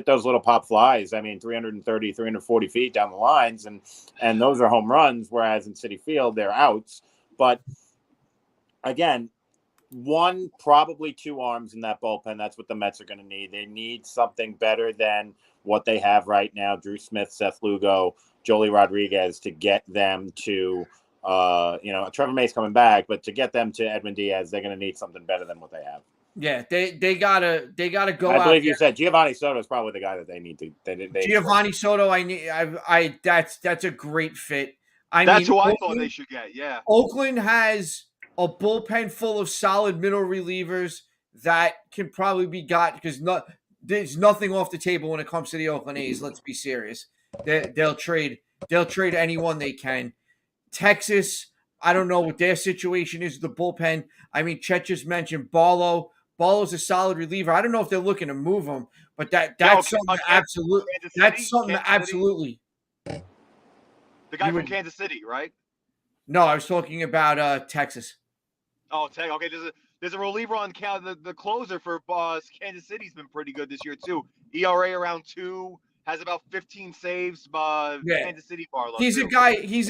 those little pop flies. I mean, 330, 340 feet down the lines, and those are home runs. Whereas in Citi Field, they're outs. But again, one, probably two arms in that bullpen. That's what the Mets are going to need. They need something better than what they have right now. Drew Smith, Seth Lugo, Joely Rodriguez, to get them to, Trevor May's coming back, but to get them to Edwin Diaz, they're going to need something better than what they have. Yeah, they gotta go. I believe you said Giovanni Soto is probably the guy that they need to. Giovanni Soto, that's a great fit. That's who I thought they should get. Yeah, Oakland has a bullpen full of solid middle relievers that can probably be got because there's nothing off the table when it comes to the Oakland A's. Let's be serious. They'll trade anyone they can. Texas, I don't know what their situation is. The bullpen. I mean, Chet just mentioned Barlow. Barlow's a solid reliever. I don't know if they're looking to move him, but that's something absolutely. That's something absolutely. The guy from Kansas City, right? No, I was talking about Texas. Oh, okay. There's a reliever on the closer for Kansas City's been pretty good this year too. ERA around 2, has about 15 saves. Kansas City Barlow. He's a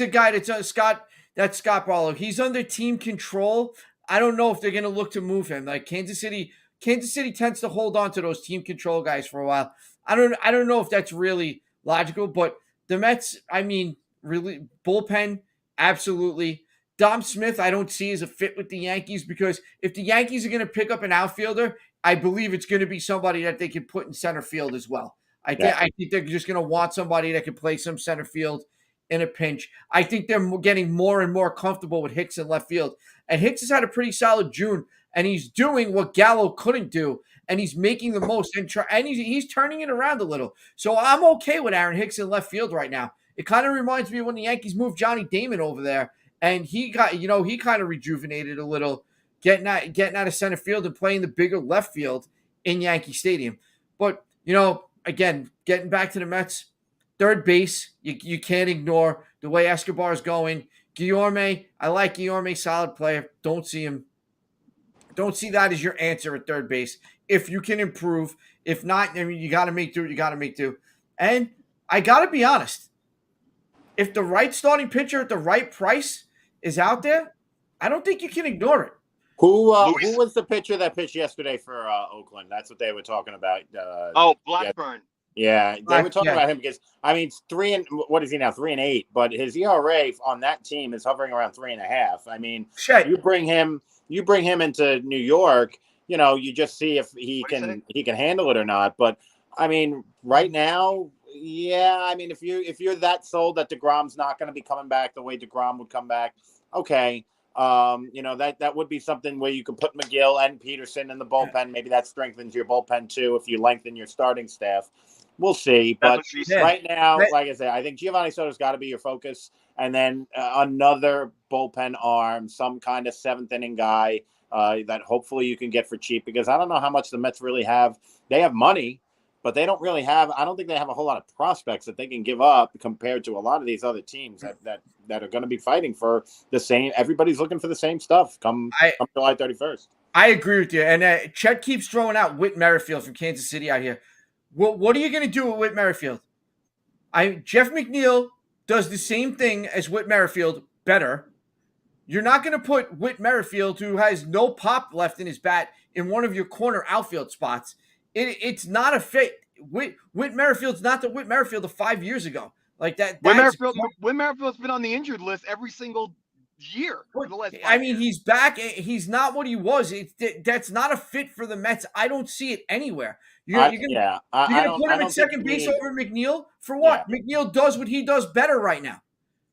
guy that's Scott. That's Scott Barlow. He's under team control. I don't know if they're going to look to move him. Like Kansas City tends to hold on to those team control guys for a while. I don't know if that's really logical, but the Mets, I mean, really bullpen, absolutely. Dom Smith, I don't see as a fit with the Yankees because if the Yankees are going to pick up an outfielder, I believe it's going to be somebody that they can put in center field as well. I think they're just going to want somebody that can play some center field in a pinch. I think they're getting more and more comfortable with Hicks in left field. And Hicks has had a pretty solid June, and he's doing what Gallo couldn't do, and he's making the most, and he's turning it around a little. So I'm okay with Aaron Hicks in left field right now. It kind of reminds me of when the Yankees moved Johnny Damon over there, and he kind of rejuvenated a little, getting out of center field and playing the bigger left field in Yankee Stadium. But, again, getting back to the Mets, third base, you can't ignore the way Escobar is going. Guillorme, I like Guillorme, solid player. Don't see that as your answer at third base. If you can improve, if not, I mean, you got to make do. And I got to be honest, if the right starting pitcher at the right price is out there, I don't think you can ignore it. Who was the pitcher that pitched yesterday for Oakland? That's what they were talking about. Blackburn. Yeah, they were talking about him because it's 3 is he now? 3-8, but his ERA on that team is hovering around 3.5. I mean, you bring him into New York, you just see if he can handle it or not. But I mean, right now, I mean, if you're that sold that DeGrom's not going to be coming back the way DeGrom would come back, okay. That would be something where you could put McGill and Peterson in the bullpen. Maybe that strengthens your bullpen too if you lengthen your starting staff. We'll see. But right now, like I said, I think Giovanni Soto's got to be your focus. And then another bullpen arm, some kind of seventh inning guy that hopefully you can get for cheap, because I don't know how much the Mets really have. They have money, but they don't really have, I don't think they have a whole lot of prospects that they can give up compared to a lot of these other teams that are going to be fighting for the same. Everybody's looking for the same stuff come July 31st. I agree with you. And Chet keeps throwing out Whit Merrifield from Kansas City out here. What are you going to do with Whit Merrifield? Jeff McNeil does the same thing as Whit Merrifield, better. You're not going to put Whit Merrifield, who has no pop left in his bat, in one of your corner outfield spots. It's not a fit. Whit Merrifield's not the Whit Merrifield of 5 years ago. Like that. Whit Merrifield's been on the injured list every single year for the last 5 years. He's back. He's not what he was. That's not a fit for the Mets. I don't see it anywhere. You're going to put him at second base over McNeil? For what? Yeah. McNeil does what he does better right now.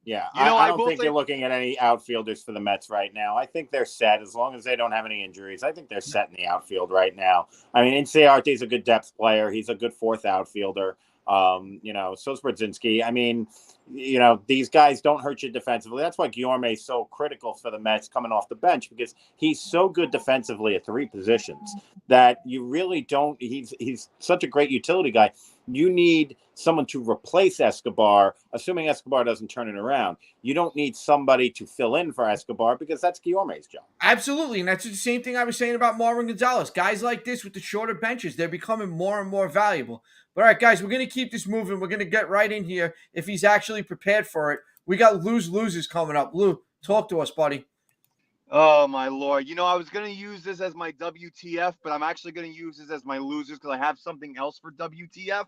Yeah, I don't think you're looking at any outfielders for the Mets right now. I think they're set as long as they don't have any injuries. I think they're set in the outfield right now. I mean, Inciarte's a good depth player. He's a good fourth outfielder. So's Brodzinski. I mean, these guys don't hurt you defensively. That's why Guillorme is so critical for the Mets coming off the bench, because he's so good defensively at 3 positions that you really don't. He's such a great utility guy. You need someone to replace Escobar, assuming Escobar doesn't turn it around. You don't need somebody to fill in for Escobar, because that's Guillorme's job. Absolutely, and that's the same thing I was saying about Marwin Gonzalez. Guys like this with the shorter benches, they're becoming more and more valuable. But all right, guys, we're going to keep this moving. We're going to get right in here if he's actually prepared for it. We got losers coming up. Lou, talk to us, buddy. Oh, my Lord. I was going to use this as my WTF, but I'm actually going to use this as my losers because I have something else for WTF.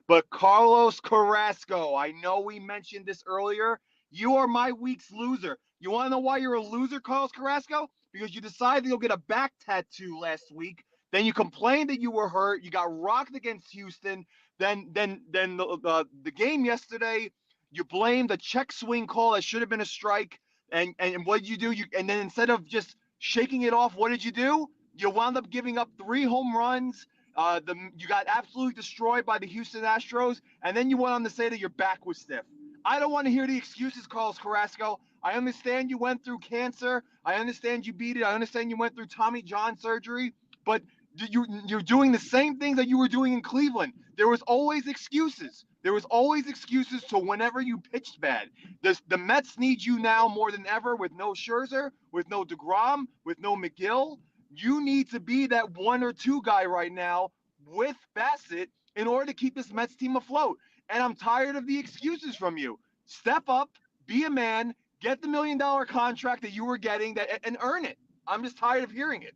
But Carlos Carrasco, I know we mentioned this earlier. You are my week's loser. You want to know why you're a loser, Carlos Carrasco? Because you decided to go get a back tattoo last week. Then you complained that you were hurt. You got rocked against Houston. Then the game yesterday, you blamed the check swing call that should have been a strike. And what did you do? And then instead of just shaking it off, what did you do? You wound up giving up 3 home runs You got absolutely destroyed by the Houston Astros, and then you went on to say that your back was stiff. I don't want to hear the excuses, Carlos Carrasco. I understand you went through cancer. I understand you beat it. I understand you went through Tommy John surgery, but you're doing the same thing that you were doing in Cleveland. There was always excuses. There was always excuses to whenever you pitched bad. The Mets need you now more than ever with no Scherzer, with no DeGrom, with no McGill. You need to be that one or two guy right now with Bassett in order to keep this Mets team afloat. And I'm tired of the excuses from you. Step up, be a man, get the $1 million contract that you were getting and earn it. I'm just tired of hearing it.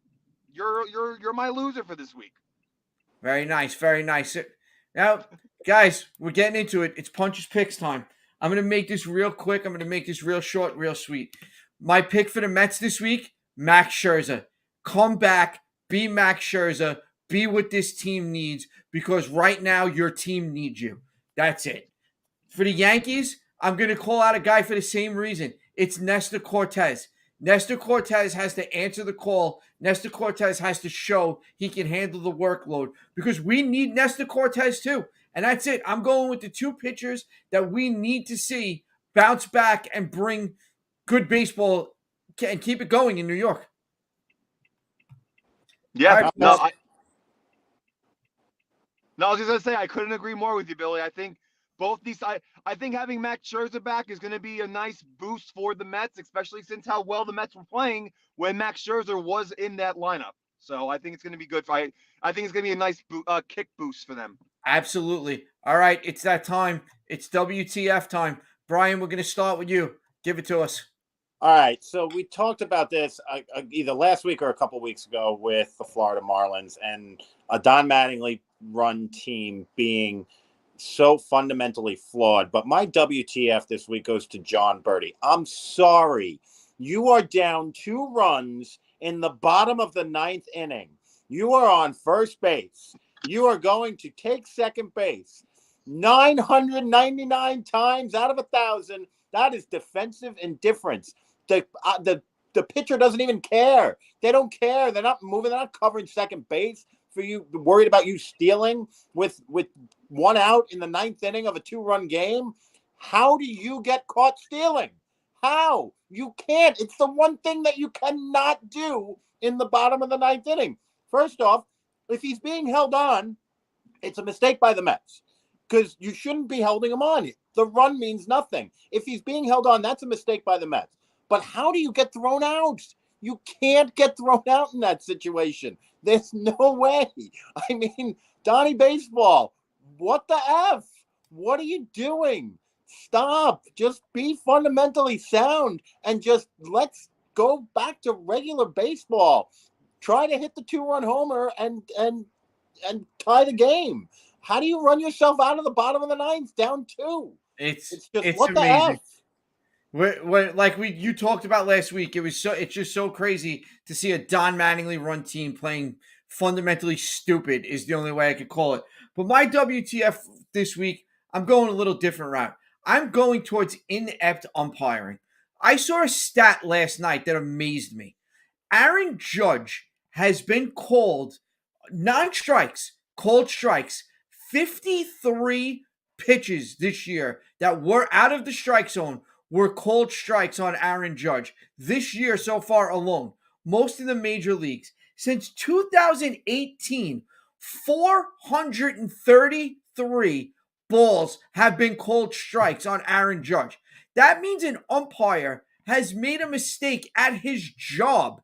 You're my loser for this week. Very nice, very nice. Now, guys, we're getting into it. It's Punches Picks time. I'm going to make this real quick. I'm going to make this real short, real sweet. My pick for the Mets this week, Max Scherzer. Come back, be Max Scherzer, be what this team needs, because right now your team needs you. That's it. For the Yankees, I'm going to call out a guy for the same reason. It's Nestor Cortez. Nestor Cortez has to answer the call. Nestor Cortez has to show he can handle the workload, because we need Nestor Cortez too. And that's it. I'm going with the two pitchers that we need to see bounce back and bring good baseball and keep it going in New York. Yeah, Right, no, I was just gonna say I couldn't agree more with you, Billy. I think both these, I think having Max Scherzer back is going to be a nice boost for the Mets, especially since how well the Mets were playing when Max Scherzer was in that lineup. So I think it's going to be good. I think it's going to be a nice kick boost for them. Absolutely. All right, it's that time. It's WTF time. Brian, we're going to start with you. Give it to us. All right, so we talked about this either last week or a couple weeks ago with the Florida Marlins and a Don Mattingly run team being so fundamentally flawed. But my WTF this week goes to John Birdie. I'm sorry. You are down 2 runs in the bottom of the 9th inning. You are on first base. You are going to take second base 999 times out of 1,000. That is defensive indifference. The pitcher doesn't even care. They don't care. They're not moving. They're not covering second base for you, worried about you stealing with 1 out in the 9th inning of a 2-run game. How do you get caught stealing? How? You can't. It's the one thing that you cannot do in the bottom of the 9th inning. First off, if he's being held on, it's a mistake by the Mets, because you shouldn't be holding him on. The run means nothing. If he's being held on, that's a mistake by the Mets. But how do you get thrown out? You can't get thrown out in that situation. There's no way. I mean, Donnie Baseball, what the F? What are you doing? Stop. Just be fundamentally sound and just let's go back to regular baseball. Try to hit the 2-run homer and tie the game. How do you run yourself out of the bottom of the 9th down 2? It's just what amazing. The F? You talked about last week, it's just so crazy to see a Don Mattingly run team playing fundamentally stupid is the only way I could call it. But my WTF this week, I'm going a little different route. I'm going towards inept umpiring. I saw a stat last night that amazed me. Aaron Judge has been called called strikes, 53 pitches this year that were out of the strike zone were called strikes on Aaron Judge this year so far alone. Most in the major leagues. Since 2018, 433 balls have been called strikes on Aaron Judge. That means an umpire has made a mistake at his job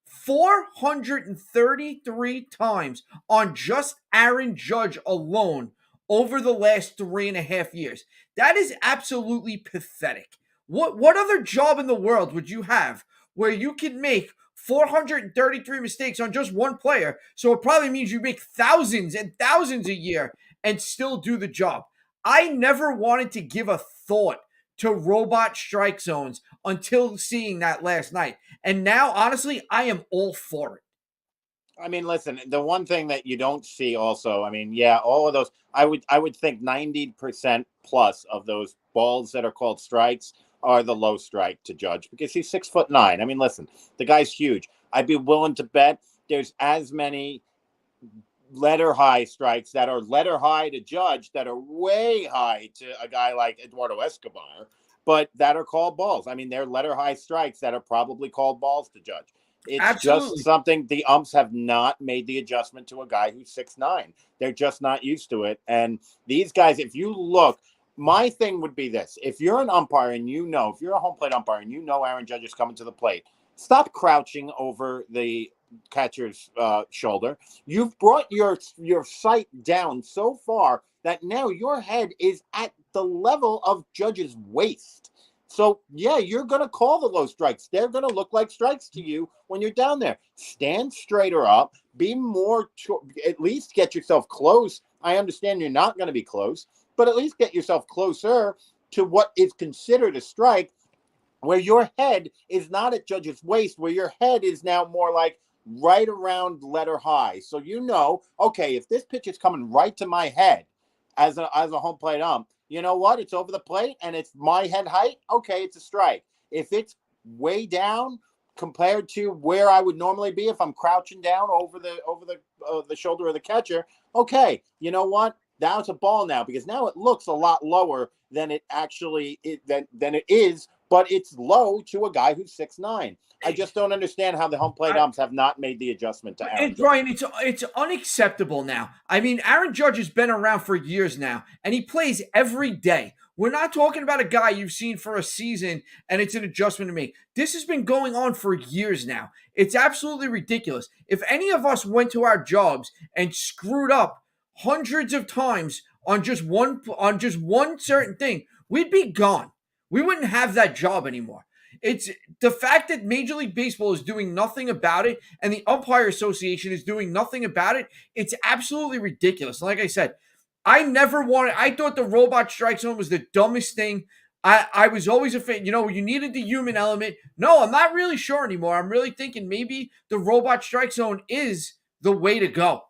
433 times on just Aaron Judge alone over the last 3.5 years. That is absolutely pathetic. What other job in the world would you have where you can make 433 mistakes on just one player? So it probably means you make thousands and thousands a year and still do the job. I never wanted to give a thought to robot strike zones until seeing that last night. And now, honestly, I am all for it. I mean, listen, the one thing that you don't see also, I mean, yeah, all of those, I would think 90% plus of those balls that are called strikes are the low strike to Judge, because he's 6'9". I mean, listen, the guy's huge. I'd be willing to bet there's as many letter high strikes that are letter high to Judge that are way high to a guy like Eduardo Escobar, but that are called balls. I mean, they're letter high strikes that are probably called balls to Judge. It's just Absolutely. something the umps have not made the adjustment to a guy who's 6'9". They're just not used to it. And these guys, if you look, my thing would be this. If you're an umpire and if you're a home plate umpire and Aaron Judge is coming to the plate, stop crouching over the catcher's shoulder. You've brought your sight down so far that now your head is at the level of Judge's waist. So, yeah, you're going to call the low strikes. They're going to look like strikes to you when you're down there. Stand straighter up. Be more, at least get yourself close. I understand you're not going to be close, but at least get yourself closer to what is considered a strike, where your head is not at Judge's waist, where your head is now more like right around letter high. So okay, if this pitch is coming right to my head as a home plate ump, you know what? It's over the plate and it's my head height. Okay, it's a strike. If it's way down compared to where I would normally be if I'm crouching down over the shoulder of the catcher, okay, you know what? Now it's a ball now, because now it looks a lot lower than it actually than it is, but it's low to a guy who's 6'9". I just don't understand how the home plate umps have not made the adjustment to Aaron Judge. Brian, it's unacceptable now. I mean, Aaron Judge has been around for years now, and he plays every day. We're not talking about a guy you've seen for a season, and it's an adjustment to make. This has been going on for years now. It's absolutely ridiculous. If any of us went to our jobs and screwed up hundreds of times on just one certain thing, we'd be gone. We wouldn't have that job anymore. It's the fact that Major League Baseball is doing nothing about it and the Umpire Association is doing nothing about it. It's absolutely ridiculous. Like I said, I thought the robot strike zone was the dumbest thing. I was always a fan. You needed the human element. No, I'm not really sure anymore. I'm really thinking maybe the robot strike zone is the way to go.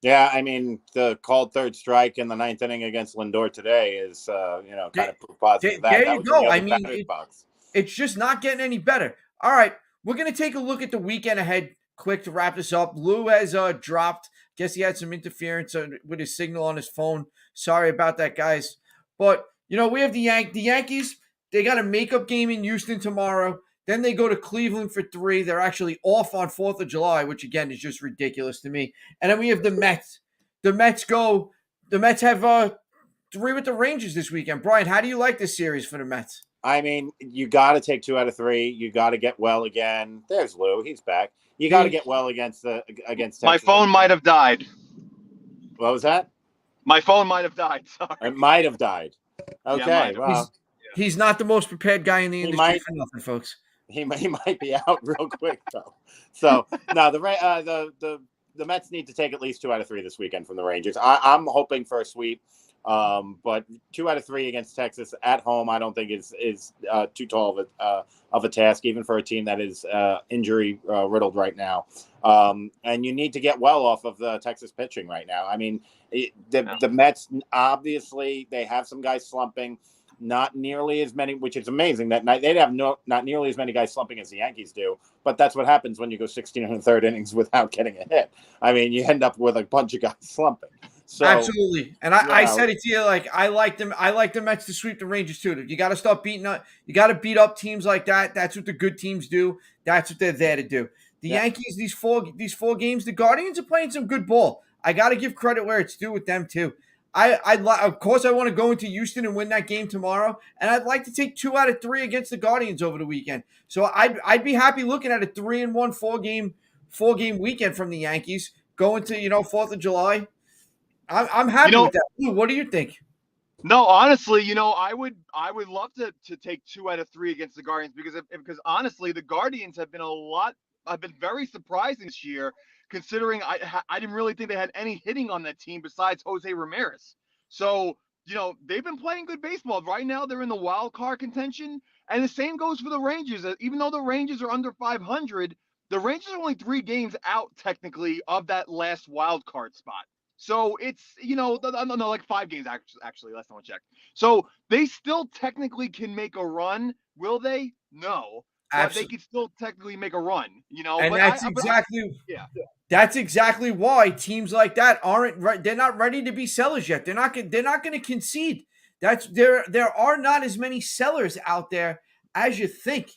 Yeah, I mean, the called third strike in the ninth inning against Lindor today is, kind of proof positive of that. There That you was in the go. I other mean, batter's box. it's just not getting any better. All right, we're going to take a look at the weekend ahead quick to wrap this up. Lou has dropped. Guess he had some interference with his signal on his phone. Sorry about that, guys. But, we have the Yankees. They got a makeup game in Houston tomorrow. Then they go to Cleveland for 3. They're actually off on 4th of July, which, again, is just ridiculous to me. And then we have the Mets. The Mets have 3 with the Rangers this weekend. Brian, how do you like this series for the Mets? I mean, you got to take 2 out of 3. You got to get well again. There's Lou. He's back. You got to get well against Texas. My phone might have died. What was that? My phone might have died. Sorry. It might have died. Okay, Yeah, well. He's not the most prepared guy in the industry for nothing, folks. He might be out real quick, though. So, no, the Mets need to take at least 2 out of 3 this weekend from the Rangers. I'm hoping for a sweep. But 2 out of 3 against Texas at home, I don't think is too tall of a task, even for a team that is injury riddled right now. And you need to get well off of the Texas pitching right now. I mean, the Mets, obviously, they have some guys slumping. Not nearly as many, which is amazing that they'd have not nearly as many guys slumping as the Yankees do. But that's what happens when you go 16 and a third innings without getting a hit. I mean, you end up with a bunch of guys slumping. So, absolutely, and I said it to you, like I like them. I like the Mets to sweep the Rangers too. You got to start beating up. You got to beat up teams like that. That's what the good teams do. That's what they're there to do. The Yankees, these four games, the Guardians are playing some good ball. I got to give credit where it's due with them too. Of course, I want to go into Houston and win that game tomorrow, and I'd like to take 2 out of 3 against the Guardians over the weekend. So I'd be happy looking at a 3-1 four game weekend from the Yankees going to 4th of July. I'm happy with that. Lou, what do you think? No, honestly, I would love to take 2 out of 3 against the Guardians because honestly, the Guardians have been very surprising this year, considering I didn't really think they had any hitting on that team besides Jose Ramirez. So, they've been playing good baseball. Right now, they're in the wild card contention, and the same goes for the Rangers. Even though the Rangers are under 500, the Rangers are only 3 games out technically of that last wild card spot. So it's, no, like 5 games actually, last time I checked. So they still technically can make a run. Will they? No. but they Absolutely. could still technically make a run, you know. And But yeah. that's exactly why teams like that aren't right. They're not ready to be sellers yet. They're not going to concede. There are not as many sellers out there as you think.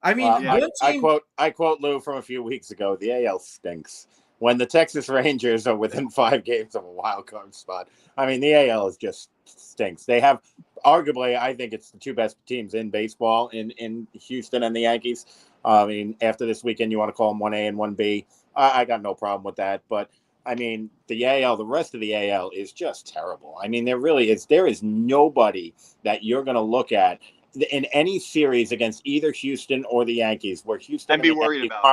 I mean, Well, Yeah. one team. I quote Lou from a few weeks ago. The AL stinks. When the Texas Rangers are within 5 games of a wild card spot, I mean, the AL is just stinks. They have arguably, I think it's the two best teams in baseball in Houston and the Yankees. I mean, after this weekend, you want to call them 1A and 1B. I got no problem with that. But I mean, the AL, the rest of the AL is just terrible. I mean, there really is. There is nobody that you're going to look at in any series against either Houston or the Yankees, where Houston And be the worried Yankees about.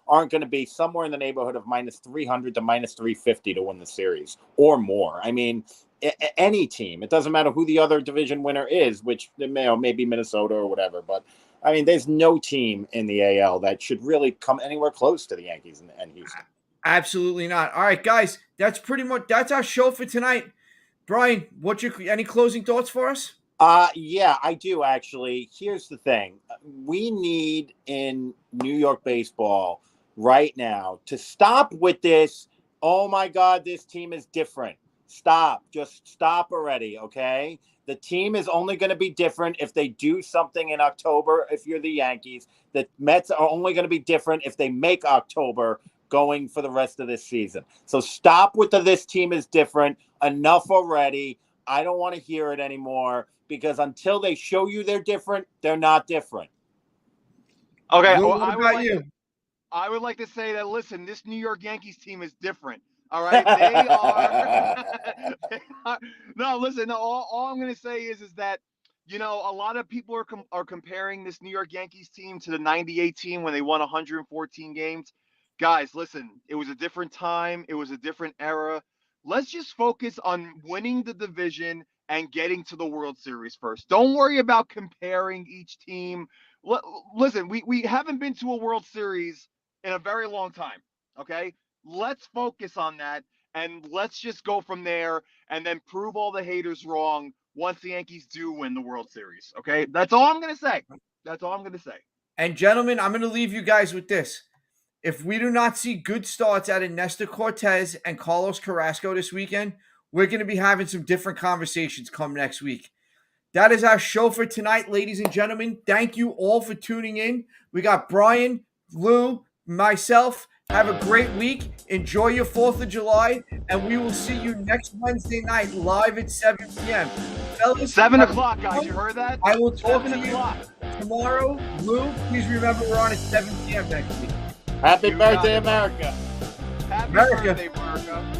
aren't going to be somewhere in the neighborhood of minus 300 to minus 350 to win the series or more. I mean, any team. It doesn't matter who the other division winner is, which may be Minnesota or whatever. But I mean, there's no team in the AL that should really come anywhere close to the Yankees and Houston. Absolutely not. All right, guys, that's our show for tonight. Brian, any closing thoughts for us? Yeah, I do actually. Here's the thing. We need in New York baseball right now to stop with this. Oh my God, this team is different. Stop. Just stop already, okay? The team is only going to be different if they do something in October if you're the Yankees. The Mets are only going to be different if they make October going for the rest of this season. So stop with this team is different. Enough already. I don't want to hear it anymore. Because until they show you they're different, they're not different. Okay, Lou, well, what about you? I would like to say that, listen, this New York Yankees team is different. All right, they are. No, listen. No, all I'm going to say is that, you know, a lot of people are comparing this New York Yankees team to the '98 team when they won 114 games. Guys, listen, it was a different time. It was a different era. Let's just focus on winning the division and getting to the World Series first. Don't worry about comparing each team. Listen, we haven't been to a World Series in a very long time. Okay, let's focus on that and let's just go from there and then prove all the haters wrong once the Yankees do win the World Series. Okay, that's all I'm gonna say. That's all I'm gonna say. And gentlemen, I'm going to leave you guys with this. If we do not see good starts out of Nestor Cortez and Carlos Carrasco this weekend, we're going to be having some different conversations come next week. That is our show for tonight, ladies and gentlemen. Thank you all for tuning in. We got Brian, Lou, myself. Have a great week. Enjoy your 4th of July, and we will see you next Wednesday night live at 7 p.m. Fellas, 7 o'clock, guys. You heard that? I will talk 7 to you o'clock. tomorrow. Lou, please remember we're on at 7 p.m. next week. Happy You got birthday, it. America. Happy America. birthday, America.